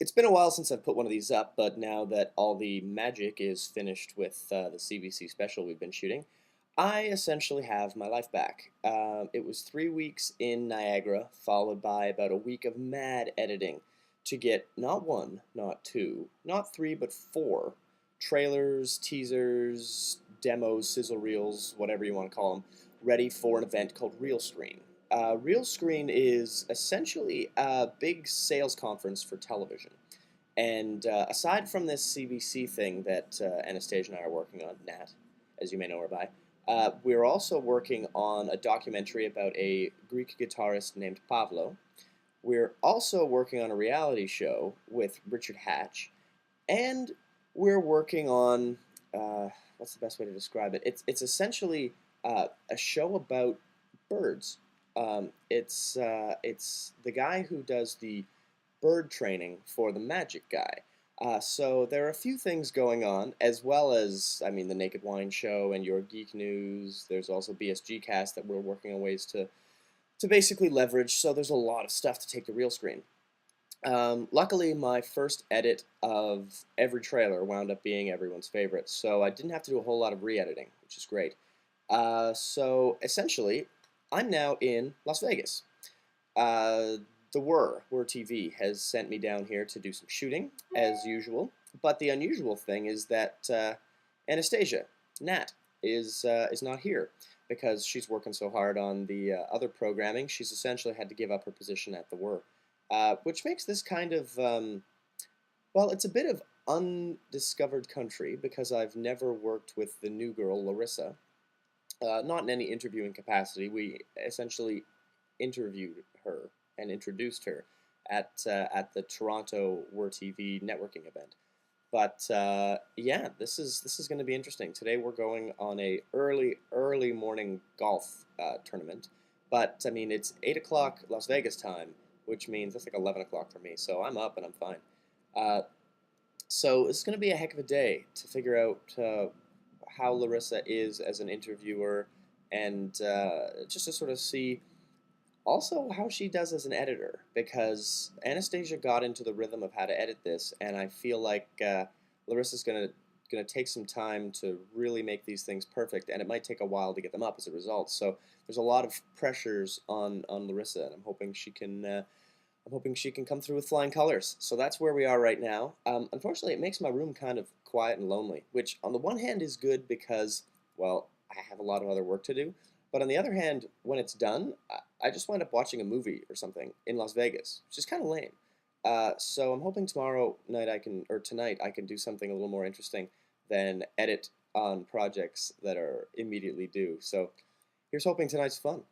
It's been a while since I've put one of these up, but now that all the magic is finished with the CBC special we've been shooting, I essentially have my life back. It was 3 weeks in Niagara, followed by about a week of mad editing to get not one, not two, not three, but four trailers, teasers, demos, sizzle reels, whatever you want to call them, ready for an event called ReelScreen. ReelScreen is essentially a big sales conference for television. And aside from this CBC thing that Anastasia and I are working on, Nat, as you may know her by, we're also working on a documentary about a Greek guitarist named Pavlo. We're also working on a reality show with Richard Hatch, and we're working on what's the best way to describe it? It's essentially a show about birds. It's the guy who does the bird training for the magic guy. So there are a few things going on, as well as, I mean, the Naked Wine Show and Your Geek News. There's also BSG Cast that we're working on ways to basically leverage. So there's a lot of stuff to take to ReelScreen. Luckily, my first edit of every trailer wound up being everyone's favorite, so I didn't have to do a whole lot of re-editing, which is great. So essentially, I'm now in Las Vegas. The Whir TV has sent me down here to do some shooting, as usual. But the unusual thing is that Anastasia, Nat, is not here because she's working so hard on the other programming. She's essentially had to give up her position at the Whir, which makes this kind of, well, it's a bit of undiscovered country because I've never worked with the new girl, Larissa. Not in any interviewing capacity. We essentially interviewed her and introduced her at the Toronto Whir TV networking event. But yeah, this is going to be interesting. Today we're going on a early morning golf tournament. But I mean, it's 8 o'clock Las Vegas time, which means that's like 11 o'clock for me. So I'm up and I'm fine. So it's going to be a heck of a day to figure out how Larissa is as an interviewer, and just to sort of see also how she does as an editor, because Anastasia got into the rhythm of how to edit this, and I feel like Larissa's gonna take some time to really make these things perfect, and it might take a while to get them up as a result. So there's a lot of pressures on Larissa, and I'm hoping she can. I'm hoping she can come through with flying colors. So that's where we are right now. Unfortunately, it makes my room kind of quiet and lonely, which on the one hand is good because, well, I have a lot of other work to do. But on the other hand, when it's done, I just wind up watching a movie or something in Las Vegas, which is kind of lame. So I'm hoping tomorrow night or tonight I can do something a little more interesting than edit on projects that are immediately due. So here's hoping tonight's fun.